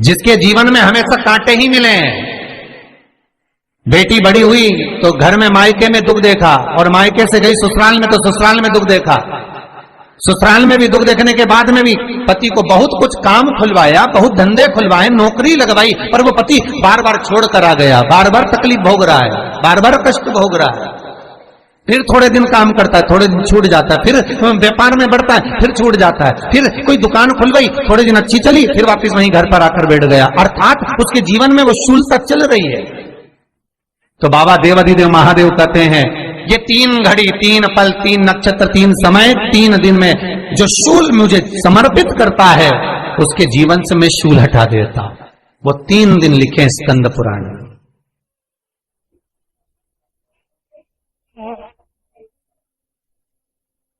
जिसके जीवन में हमेशा कांटे ही मिले हैं। बेटी बड़ी हुई तो घर में मायके में दुख देखा, और मायके से गई ससुराल में तो ससुराल में दुख देखा। ससुराल में भी दुख देखने के बाद में भी पति को बहुत कुछ काम खुलवाया, बहुत धंधे खुलवाए, नौकरी लगवाई, पर वो पति बार बार छोड़ कर आ गया, बार बार तकलीफ भोग रहा है, बार बार कष्ट भोग रहा है। फिर थोड़े दिन काम करता है, थोड़े दिन छूट जाता है, फिर व्यापार में बढ़ता है, फिर छूट जाता है, फिर कोई दुकान खुल गई, थोड़े दिन अच्छी चली, फिर वापस वहीं घर पर आकर बैठ गया, अर्थात उसके जीवन में वो शूलता चल रही है। तो बाबा देवाधिदेव महादेव कहते हैं, ये 3 घड़ी 3 पल 3 नक्षत्र 3 समय 3 दिन में जो शूल मुझे समर्पित करता है उसके जीवन से मैं शूल हटा देता। वो 3 दिन लिखे स्कंद पुराण में।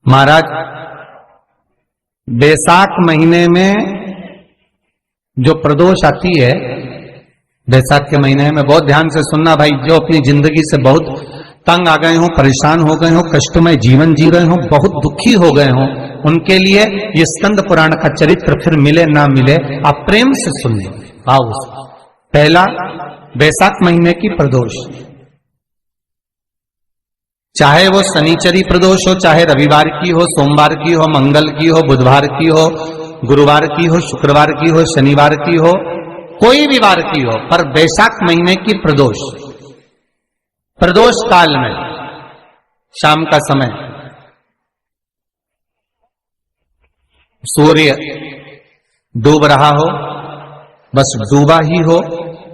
महाराज बैसाख महीने में जो प्रदोष आती है, बैसाख के महीने में बहुत ध्यान से सुनना भाई, जो अपनी जिंदगी से बहुत तंग आ गए हो, परेशान हो गए हो, कष्टमय जीवन जी रहे हो, बहुत दुखी हो गए हो, उनके लिए ये स्कंद पुराण का चरित्र फिर मिले ना मिले आप प्रेम से सुनिए। आओ, पहला बैसाख महीने की प्रदोष, चाहे वो शनिचरी प्रदोष हो, चाहे रविवार की हो, सोमवार की हो, मंगल की हो, बुधवार की हो, गुरुवार की हो, शुक्रवार की हो, शनिवार की हो, कोई भी वार की हो, पर बैसाख महीने की प्रदोष, प्रदोष काल में शाम का समय सूर्य डूब रहा हो, बस डूबा ही हो,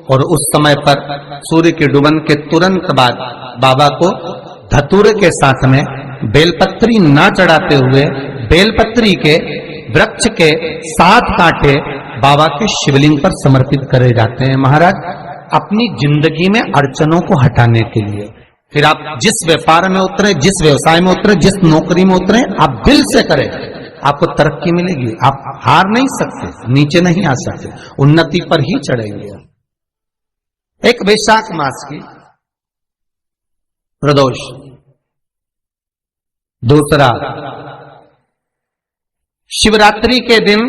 और उस समय पर सूर्य के डूबन के तुरंत बाद बाबा को धतूरे के साथ में बेलपत्री ना चढ़ाते हुए बेलपत्री के वृक्ष के 7 कांटे बाबा के शिवलिंग पर समर्पित करे जाते हैं। महाराज अपनी जिंदगी में अड़चनों को हटाने के लिए, फिर आप जिस व्यापार में उतरे, जिस व्यवसाय में उतरे, जिस नौकरी में उतरे, आप दिल से करें, आपको तरक्की मिलेगी। आप हार नहीं सकते, नीचे नहीं आ सकते, उन्नति पर ही चढ़ेंगे। एक वैशाख मास की प्रदोष, दूसरा शिवरात्रि के दिन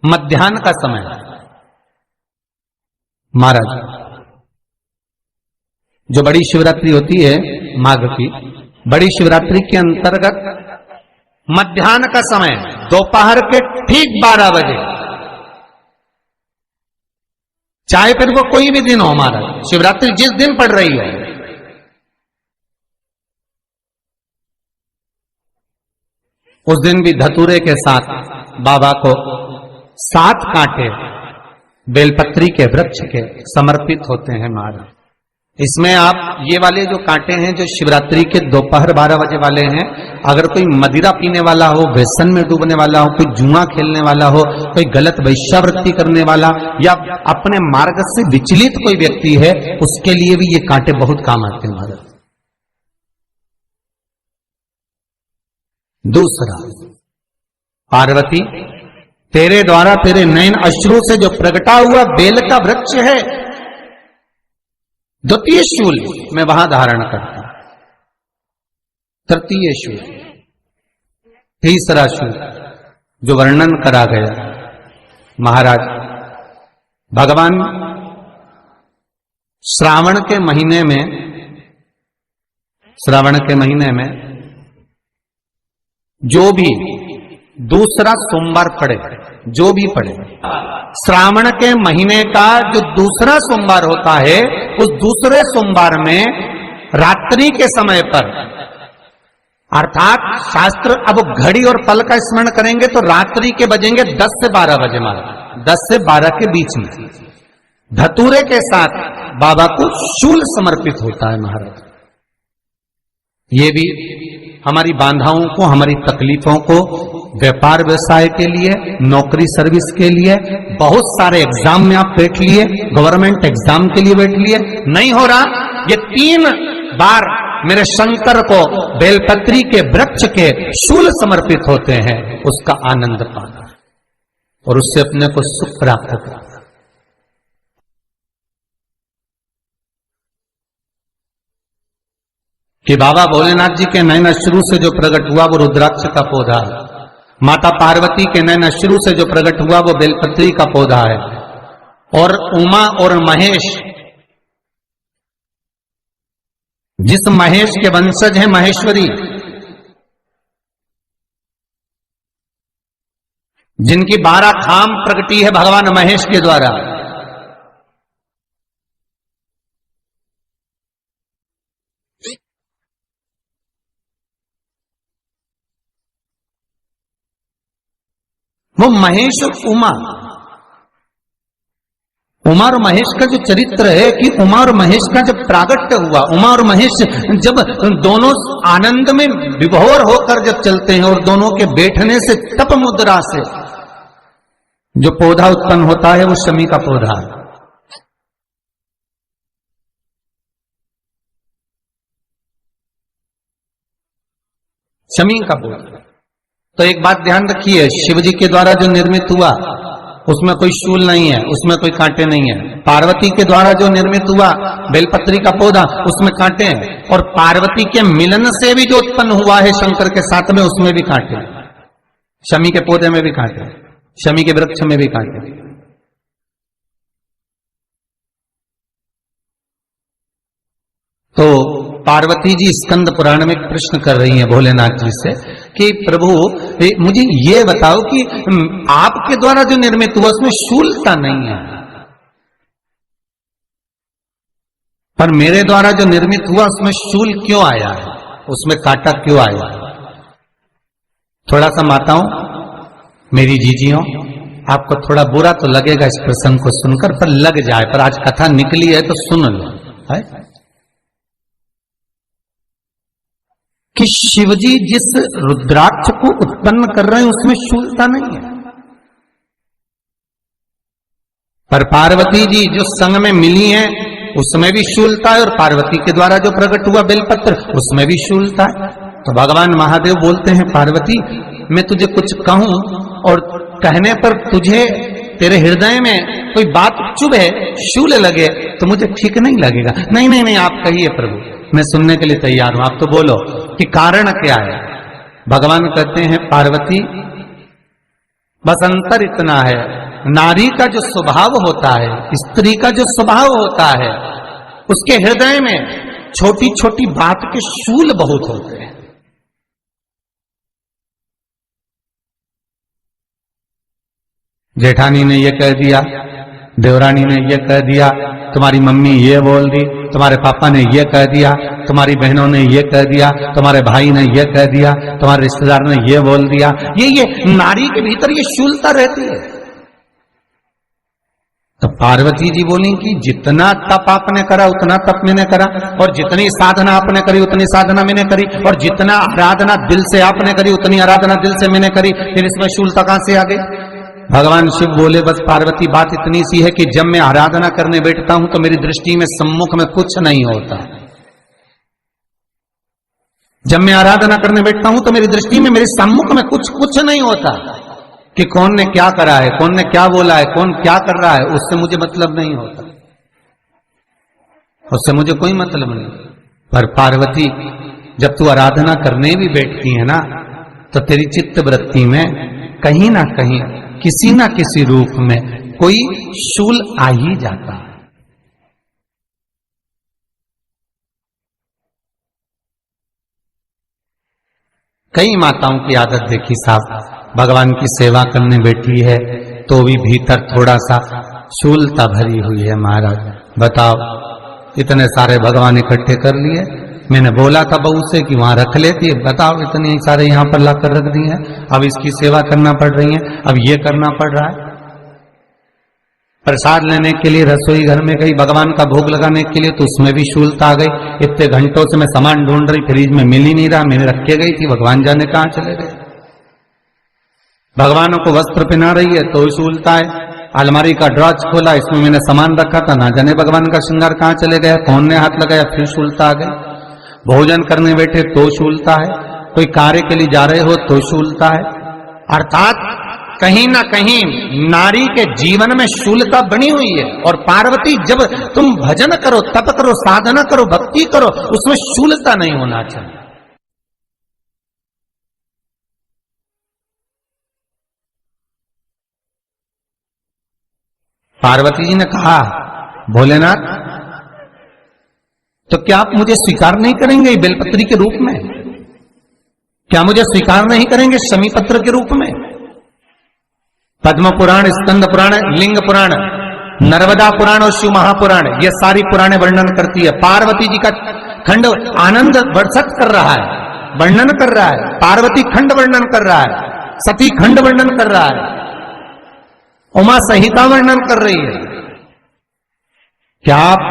मध्याह्न का समय। महाराज जो बड़ी शिवरात्रि होती है माघ की, बड़ी शिवरात्रि के अंतर्गत मध्याह्न का समय, दोपहर के ठीक 12 बजे, चाहे फिर वो कोई भी दिन हो, महाराज शिवरात्रि जिस दिन पड़ रही है, उस दिन भी धतूरे के साथ बाबा को 7 कांटे बेलपत्री के वृक्ष के समर्पित होते हैं। महाराज इसमें आप ये वाले जो कांटे हैं जो शिवरात्रि के दोपहर 12 बजे वाले हैं, अगर कोई मदिरा पीने वाला हो, व्यसन में डूबने वाला हो, कोई जुआ खेलने वाला हो, कोई गलत वैश्यावृत्ति करने वाला, या अपने मार्ग से विचलित कोई व्यक्ति है, उसके लिए भी ये कांटे बहुत काम आते हैं। महाराज दूसरा, पार्वती तेरे द्वारा तेरे नयन अश्रु से जो प्रगटा हुआ बेल का वृक्ष है, द्वितीय शूल मैं वहां धारण करता, तृतीय शूल, तीसरा शूल जो वर्णन करा गया। महाराज भगवान श्रावण के महीने में जो भी दूसरा सोमवार पड़े, जो भी पड़े, श्रावण के महीने का जो दूसरा सोमवार होता है, उस दूसरे सोमवार में रात्रि के समय पर, अर्थात शास्त्र अब घड़ी और पल का स्मरण करेंगे तो रात्रि के बजेंगे 10 से 12 बजे, महाराज 10 से 12 के बीच में धतूरे के साथ बाबा को शूल समर्पित होता है। महाराज ये भी हमारी बाधाओं को, हमारी तकलीफों को, व्यापार व्यवसाय के लिए, नौकरी सर्विस के लिए, बहुत सारे एग्जाम में आप बैठ लिए, गवर्नमेंट एग्जाम के लिए बैठ लिए, नहीं हो रहा, ये 3 बार मेरे शंकर को बेलपत्री के वृक्ष के शूल समर्पित होते हैं, उसका आनंद पाना और उससे अपने को सुख प्राप्त करना। कि बाबा भोलेनाथ जी के नयन अश्रु से जो प्रकट हुआ वो रुद्राक्ष का पौधा है, माता पार्वती के नयन अश्रु से जो प्रकट हुआ वो बेलपत्री का पौधा है, और उमा और महेश, जिस महेश के वंशज है महेश्वरी, जिनकी 12 खाम प्रगटी है भगवान महेश के द्वारा, वो महेश और उमा और महेश का जो चरित्र है कि उमा और महेश का जब प्रागट्य हुआ, उमा और महेश जब दोनों आनंद में विभोर होकर जब चलते हैं और दोनों के बैठने से तप मुद्रा से जो पौधा उत्पन्न होता है वो शमी का पौधा है। शमी का पौधा। तो एक बात ध्यान रखिए, शिव जी के द्वारा जो निर्मित हुआ उसमें कोई शूल नहीं है, उसमें कोई कांटे नहीं है। पार्वती के द्वारा जो निर्मित हुआ बेलपत्री का पौधा, उसमें कांटे हैं। और पार्वती के मिलन से भी जो उत्पन्न हुआ है शंकर के साथ में, उसमें भी कांटे हैं। शमी के पौधे में भी कांटे, शमी के वृक्ष में भी कांटे। तो पार्वती जी स्कंद पुराण में प्रश्न कर रही हैं भोलेनाथ जी से कि प्रभु मुझे ये बताओ कि आपके द्वारा जो निर्मित हुआ उसमें शूलता नहीं है, पर मेरे द्वारा जो निर्मित हुआ उसमें शूल क्यों आया है, उसमें कांटा क्यों आया है? थोड़ा सा माताओं, मेरी जीजियों, आपको थोड़ा बुरा तो लगेगा इस प्रसंग को सुनकर, पर लग जाए, पर आज कथा निकली है तो सुन लो है कि शिवजी जिस रुद्राक्ष को उत्पन्न कर रहे हैं उसमें शूलता नहीं है, पर पार्वती जी जो संग में मिली हैं उसमें भी शूलता है, और पार्वती के द्वारा जो प्रकट हुआ बेलपत्र उसमें भी शूलता है। तो भगवान महादेव बोलते हैं पार्वती, मैं तुझे कुछ कहूं और कहने पर तुझे तेरे हृदय में कोई बात चुभे, शूल लगे तो मुझे ठीक नहीं लगेगा। नहीं नहीं नहीं, आप कहिए प्रभु, मैं सुनने के लिए तैयार हूं, आप तो बोलो कि कारण क्या है। भगवान कहते हैं पार्वती, बस अंतर इतना है, नारी का जो स्वभाव होता है, स्त्री का जो स्वभाव होता है, उसके हृदय में छोटी छोटी बात के शूल बहुत होते हैं। जेठानी ने ये कह दिया, देवरानी ने ये कह दिया, तुम्हारी मम्मी ये बोल दी, तुम्हारे पापा ने ये कह दिया, तुम्हारी बहनों ने ये कह दिया, तुम्हारे भाई ने ये कह दिया, तुम्हारे रिश्तेदार ने ये बोल दिया। ये नारी के भीतर ये शूलता रहती है। तो पार्वती जी बोली कि जितना तप आपने करा उतना तप मैंने करा, और जितनी साधना आपने करी उतनी साधना मैंने करी, और जितना आराधना दिल से आपने करी उतनी आराधना दिल से मैंने करी, फिर इसमें शूलता कहां से आ गई? भगवान शिव बोले, बस पार्वती बात इतनी सी है कि जब मैं आराधना करने बैठता हूं तो मेरी दृष्टि में सम्मुख में कुछ नहीं होता। जब मैं आराधना करने बैठता हूं तो मेरी दृष्टि में मेरे सम्मुख में कुछ नहीं होता कि कौन ने क्या करा है, कौन ने क्या बोला है, कौन क्या कर रहा है, उससे मुझे मतलब नहीं होता, उससे मुझे कोई मतलब नहीं। पर पार्वती, जब तू आराधना करने भी बैठती है ना, तो तेरी चित्त वृत्ति में कहीं ना कहीं किसी ना किसी रूप में कोई शूल आ ही जाता है। कई माताओं की आदत देखी साहब, भगवान की सेवा करने बैठी है तो भी भीतर थोड़ा सा शूलता भरी हुई है। महाराज बताओ, इतने सारे भगवान इकट्ठे कर लिए, मैंने बोला था बहू से कि वहां रख लेती है, बताओ इतने सारे यहां पर लाकर रख दिए हैं, अब इसकी सेवा करना पड़ रही है, अब ये करना पड़ रहा है। प्रसाद लेने के लिए रसोई घर में गई, भगवान का भोग लगाने के लिए, तो उसमें भी शूलता आ गई। इतने घंटों से मैं सामान ढूंढ रही, फ्रिज में मिल ही नहीं रहा, मैंने रख के गई थी, भगवान जाने कहां चले गए। भगवानों को वस्त्र पहना रही है तो शूलता है। अलमारी का ड्रॉज खोला, इसमें मैंने सामान रखा था, ना जाने भगवान का श्रृंगार कहां चले गया, कौन ने हाथ लगाया, फिर शूलता आ गई। भोजन करने बैठे तो शूलता है, कोई कार्य के लिए जा रहे हो तो शूलता है। अर्थात कहीं ना कहीं नारी के जीवन में शूलता बनी हुई है। और पार्वती, जब तुम भजन करो, तप करो, साधना करो, भक्ति करो, उसमें शूलता नहीं होना चाहिए। पार्वती जी ने कहा, भोलेनाथ तो क्या आप मुझे स्वीकार नहीं करेंगे बेलपत्री के रूप में? क्या मुझे स्वीकार नहीं करेंगे शमी पत्र के रूप में? पद्म पुराण, स्कंद पुराण, लिंग पुराण, नर्मदा पुराण और शिव महापुराण, ये सारी पुराणे वर्णन करती है। पार्वती जी का खंड आनंद वर्षक कर रहा है, वर्णन कर रहा है। पार्वती खंड वर्णन कर रहा है, सती खंड वर्णन कर रहा है, उमा संहिता वर्णन कर रही है। क्या आप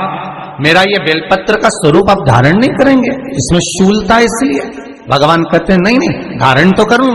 मेरा ये बेलपत्र का स्वरूप आप धारण नहीं करेंगे? इसमें शूलता इसलिए भगवान कहते हैं नहीं नहीं, धारण तो करूं।